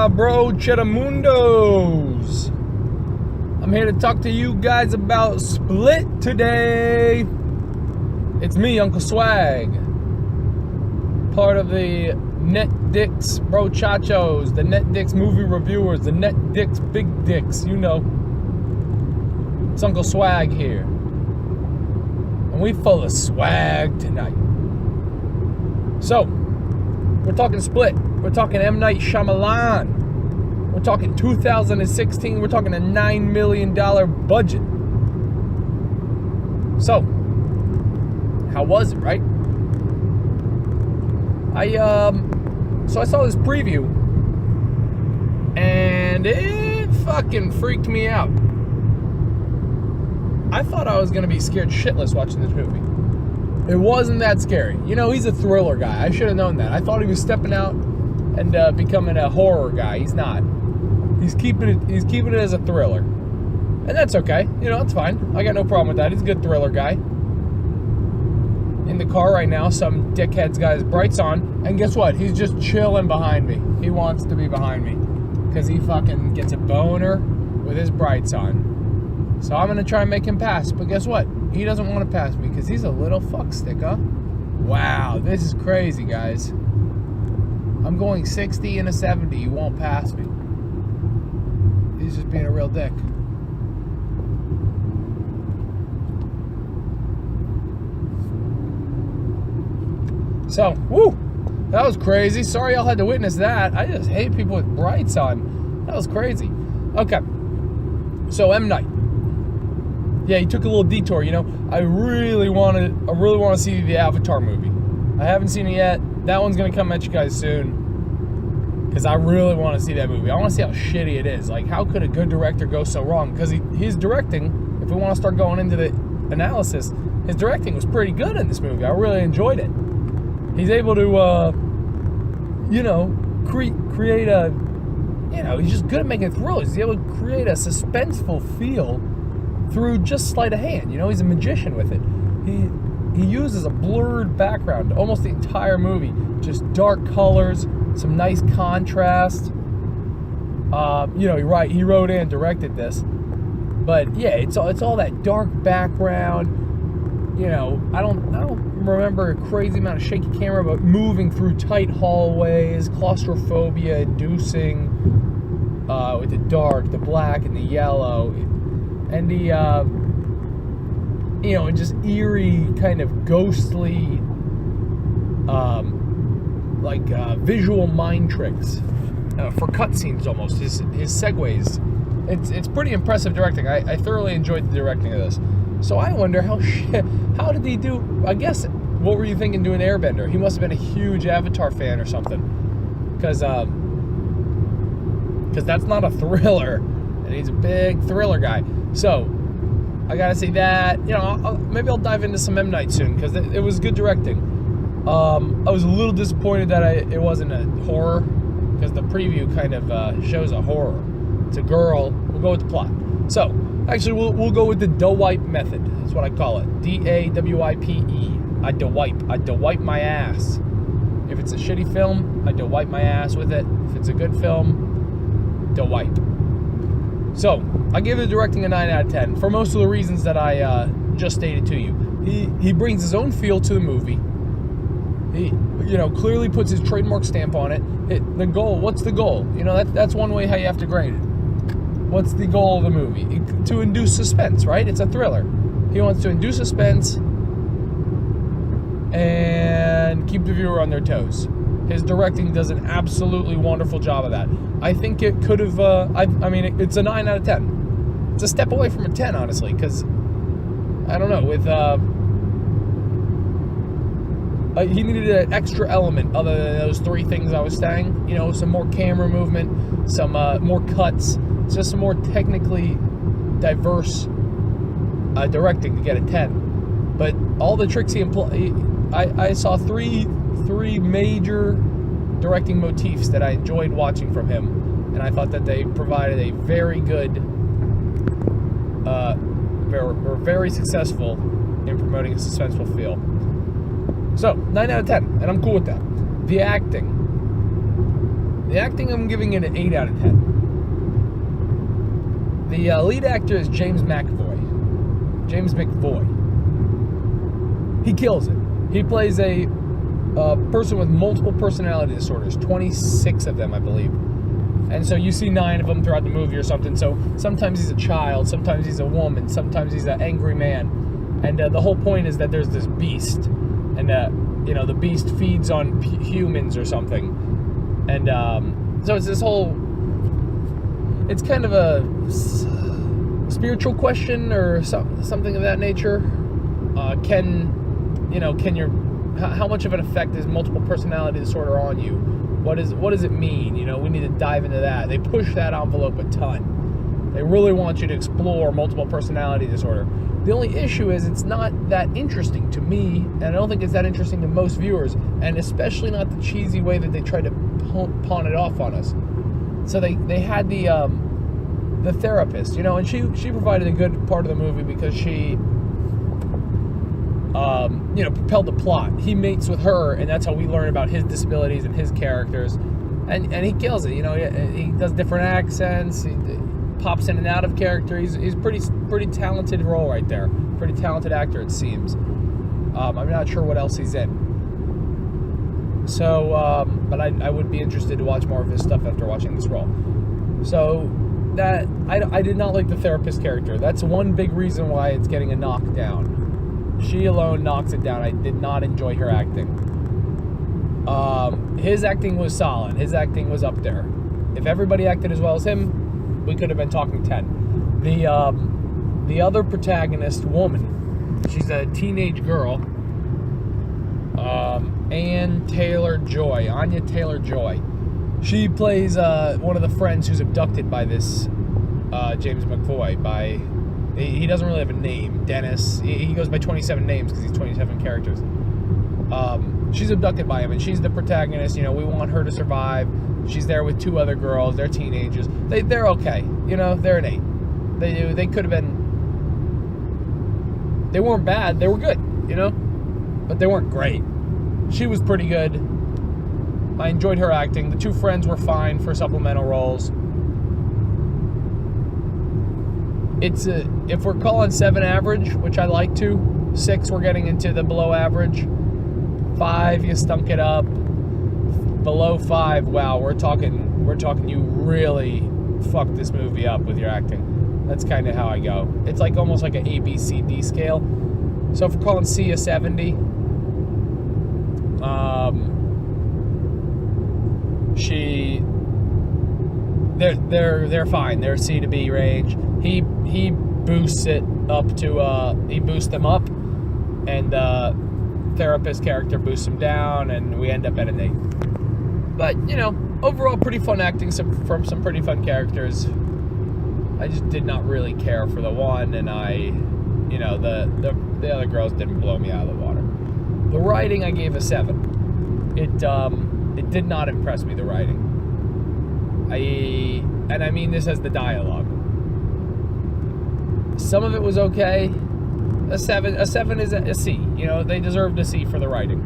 my bro Chedamundos. I'm here to talk to you guys about Split today. It's me, Uncle Swag, part of the NetDicks bro chachos, the NetDicks movie reviewers, the NetDicks big dicks, you know. It's Uncle Swag here. And we full of swag tonight. So, we're talking Split. We're talking M. Night Shyamalan. We're talking 2016. We're talking a $9 million budget. So, how was it, right? I saw this preview, and it fucking freaked me out. I thought I was going to be scared shitless watching this movie. It wasn't that scary. You know, he's a thriller guy. I should have known that. I thought he was stepping out and becoming a horror guy. He's not. He's keeping it as a thriller. And that's okay. You know, that's fine. I got no problem with that. He's a good thriller guy. In the car right now, some dickhead's got his brights on, and guess what? He's just chilling behind me. He wants to be behind me because he fucking gets a boner with his brights on. So I'm gonna try and make him pass, but guess what? He doesn't want to pass me because he's a little fuckstick, huh? Wow, this is crazy, guys. I'm going 60 and a 70. He won't pass me. He's just being a real dick. So, woo! That was crazy. Sorry y'all had to witness that. I just hate people with brights on. That was crazy. Okay. So, M. Night. Yeah, he took a little detour, you know. I really want to see the Avatar movie. I haven't seen it yet. That one's going to come at you guys soon. Because I really want to see that movie. I want to see how shitty it is. Like, how could a good director go so wrong? Because he's directing, if we want to start going into the analysis, his directing was pretty good in this movie. I really enjoyed it. He's able to, create a, he's just good at making thrillers. He's able to create a suspenseful feel through just sleight of hand. You know, he's a magician with it. He uses a blurred background almost the entire movie. Just dark colors, some nice contrast. He wrote and directed this. But yeah, it's all that dark background. You know, I don't remember a crazy amount of shaky camera, but moving through tight hallways, claustrophobia inducing, with the dark, the black, and the yellow, and the just eerie kind of ghostly, visual mind tricks for cutscenes almost. His segues, it's pretty impressive directing. I thoroughly enjoyed the directing of this. So I wonder how did he do? I guess, what were you thinking doing Airbender? He must have been a huge Avatar fan or something, because that's not a thriller, and he's a big thriller guy. So I gotta say that. You know, maybe I'll dive into some M. Night soon because it was good directing. I was a little disappointed that it wasn't a horror, because the preview kind of shows a horror. It's a girl. We'll go with the plot. So. Actually, we'll go with the DeWipe method. That's what I call it. DAWIPE. I DeWipe my ass. If it's a shitty film, I DeWipe my ass with it. If it's a good film, DeWipe. So, I give the directing a 9 out of 10 for most of the reasons that I just stated to you. He brings his own feel to the movie. He, clearly puts his trademark stamp on it. The goal, what's the goal? You know, that's one way how you have to grade it. What's the goal of the movie? To induce suspense, right? It's a thriller. He wants to induce suspense and keep the viewer on their toes. His directing does an absolutely wonderful job of that. I think it could have, it's a 9 out of 10. It's a step away from a 10, honestly, because, I don't know, with, he needed an extra element other than those three things I was saying. You know, some more camera movement, some more cuts, just some more technically diverse directing to get a 10. But all the tricks he employed, I saw three major directing motifs that I enjoyed watching from him, and I thought that they provided a very good, very successful in promoting a suspenseful feel. So, 9 out of 10, and I'm cool with that. The acting The acting, I'm giving it an 8 out of 10. The lead actor is James McAvoy. He kills it. He plays a person with multiple personality disorders, 26 of them, I believe. And so you see 9 of them throughout the movie or something. So sometimes he's a child, sometimes he's a woman, sometimes he's an angry man. And the whole point is that there's this beast. And, the beast feeds on humans or something. And so it's this whole... It's kind of a spiritual question or something of that nature. How much of an effect is multiple personality disorder on you? What does it mean? We need to dive into that. They push that envelope a ton. They really want you to explore multiple personality disorder. The only issue is it's not that interesting to me, and I don't think it's that interesting to most viewers, and especially not the cheesy way that they try to pawn it off on us. So they had the therapist, and she provided a good part of the movie because she propelled the plot. He mates with her, and that's how we learn about his disabilities and his characters, and he kills it. He does different accents. He pops in and out of character. He's pretty talented role right there. Pretty talented actor, it seems. I'm not sure what else he's in. So, but I would be interested to watch more of his stuff after watching this role. So that I did not like the therapist character. That's one big reason why it's getting a knockdown. She alone knocks it down. I did not enjoy her acting. His acting was solid. His acting was up there. If everybody acted as well as him, we could have been talking 10. The other protagonist, woman, she's a teenage girl, Anya Taylor-Joy. She plays one of the friends who's abducted by this James McAvoy. He doesn't really have a name. Dennis. He goes by 27 names because he's 27 characters. She's abducted by him, and she's the protagonist. We want her to survive. She's there with 2 other girls. They're teenagers. They're okay. They're an 8. They could have been. They weren't bad. They were good. But they weren't great. She was pretty good. I enjoyed her acting. The 2 friends were fine for supplemental roles. If we're calling 7 average, which I like to, 6 we're getting into the below average. 5 you stunk it up. Below 5, wow, we're talking you really fucked this movie up with your acting. That's kind of how I go. It's like almost like an A, B, C, D scale. So if we're calling C a 70, they're fine. They're C to B range. He boosts it up to he boosts them up, and therapist character boosts him down, and we end up at an 8. But overall, pretty fun acting from some pretty fun characters. I just did not really care for the one, and the other girls didn't blow me out of the water. The writing I gave a 7. It did not impress me, the writing. I mean this as the dialogue. Some of it was okay. A 7 is a C. They deserved a C for the writing.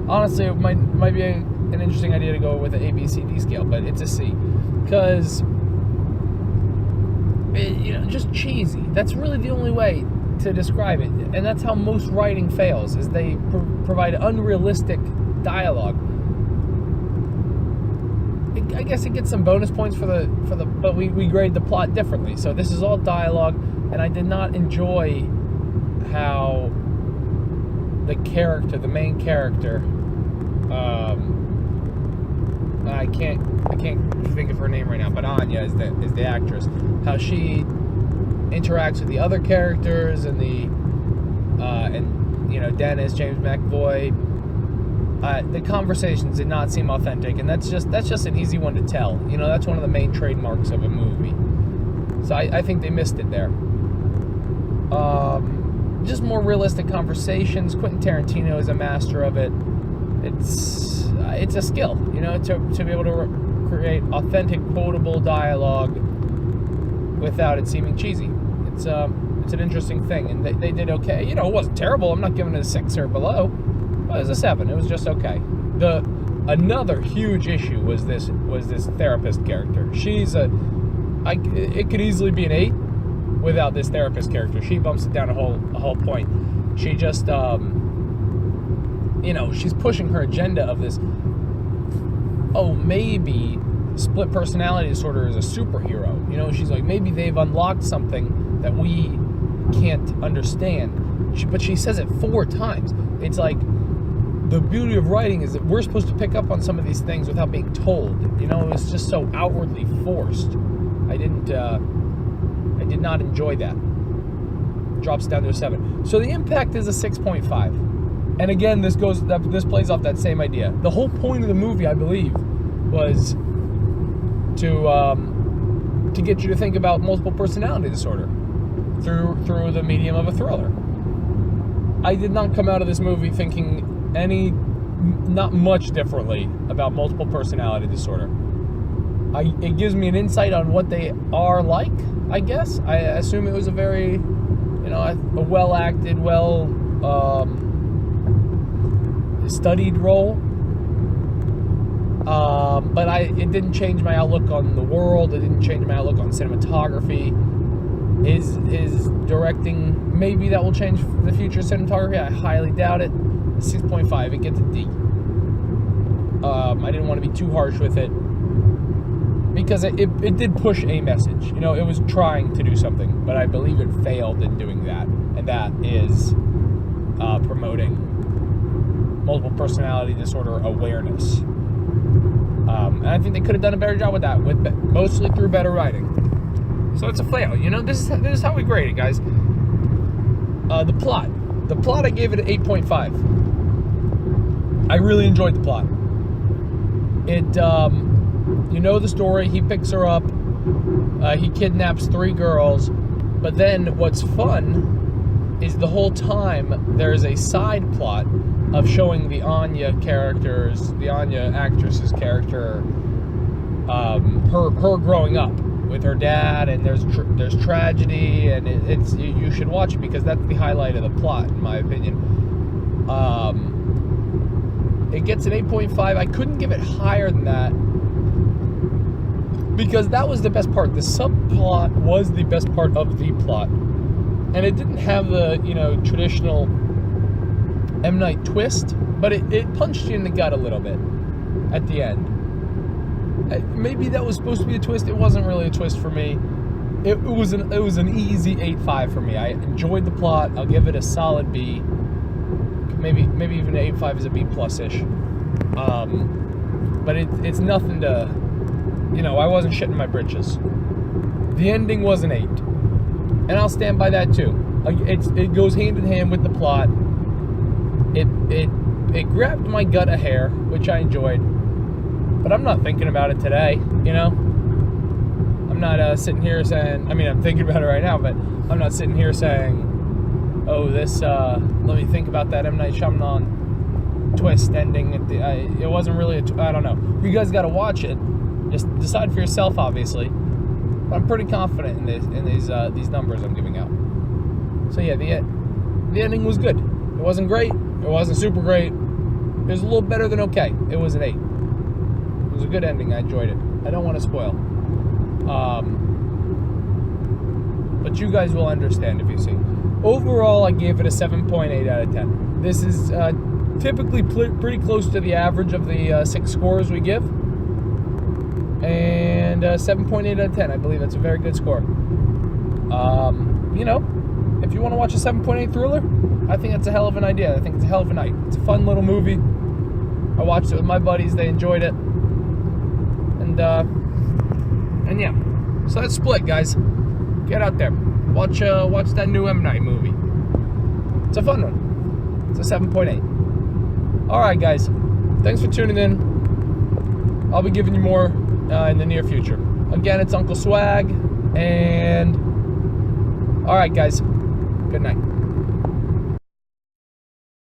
Honestly, it might be an interesting idea to go with an A, B, C, D scale, but it's a C. Because, just cheesy. That's really the only way to describe it. And that's how most writing fails, is they provide unrealistic dialogue. I guess it gets some bonus points but we grade the plot differently. So this is all dialogue, and I did not enjoy how the main character, I can't think of her name right now, but Anya is the actress. How she interacts with the other characters and Dennis, James McAvoy. The conversations did not seem authentic, and that's just an easy one to tell. That's one of the main trademarks of a movie. So I think they missed it there. Just more realistic conversations. Quentin Tarantino is a master of it. It's a skill, to be able to create authentic, quotable dialogue without it seeming cheesy. It's an interesting thing, and they did okay. It wasn't terrible. I'm not giving it a 6 or below. It was a 7. It was just okay. The Another huge issue was this therapist character. It could easily be an 8 without this therapist character. She bumps it down a whole point. She just she's pushing her agenda of this, maybe split personality disorder is a superhero. She's like, maybe they've unlocked something that we can't understand. But she says it 4 times. It's like, the beauty of writing is that we're supposed to pick up on some of these things without being told. It's just so outwardly forced. I did not enjoy that. Drops down to a 7. So the impact is a 6.5. And again, this plays off that same idea. The whole point of the movie, I believe, was to get you to think about multiple personality disorder through the medium of a thriller. I did not come out of this movie thinking not much differently about multiple personality disorder. It gives me an insight on what they are like, I guess. I assume it was a very, a well-acted, studied role. But it didn't change my outlook on the world. It didn't change my outlook on cinematography. His directing, maybe that will change the future cinematography. I highly doubt it. 6.5. It gets a D. I didn't want to be too harsh with it because it did push a message. It was trying to do something, but I believe it failed in doing that, and that is promoting multiple personality disorder awareness. And I think they could have done a better job with that, mostly through better writing. So it's a fail. This is how we grade it, guys. The plot, I gave it an 8.5. I really enjoyed the plot. It, the story. He picks her up. He kidnaps 3 girls. But then what's fun is the whole time there's a side plot of showing the Anya actress's character, her growing up with her dad, and there's tragedy, and you should watch it because that's the highlight of the plot, in my opinion. It gets an 8.5. I couldn't give it higher than that because that was the best part. The subplot was the best part of the plot, and it didn't have the traditional M. Night twist, but it punched you in the gut a little bit at the end. Maybe that was supposed to be a twist. It wasn't really a twist for me. It was an easy 8.5 for me. I enjoyed the plot. I'll give it a solid B. Maybe even an 8.5 is a B plus-ish. But it's nothing to, I wasn't shitting my britches. The ending was an 8, and I'll stand by that too. It goes hand in hand with the plot. It grabbed my gut a hair, which I enjoyed, but I'm not thinking about it today. I'm not sitting here saying. I mean, I'm thinking about it right now, but I'm not sitting here saying, "Oh, this. Let me think about that M. Night Shyamalan twist ending." It wasn't really. I don't know. You guys got to watch it. Just decide for yourself, obviously. But I'm pretty confident in these numbers I'm giving out. So yeah, the ending was good. It wasn't great. It wasn't super great. It was a little better than okay. It was an 8. It was a good ending. I enjoyed it. I don't want to spoil. But you guys will understand if you see. Overall, I gave it a 7.8 out of 10. This is typically pretty close to the average of the 6 scores we give. And 7.8 out of 10. I believe that's a very good score. If you want to watch a 7.8 thriller, I think that's a hell of an idea. I think it's a hell of a night. It's a fun little movie. I watched it with my buddies. They enjoyed it. And yeah. So that's Split, guys. Get out there. Watch that new M. Night movie. It's a fun one. It's a 7.8. Alright, guys. Thanks for tuning in. I'll be giving you more in the near future. Again, it's Uncle Swag. And alright, guys. Good night.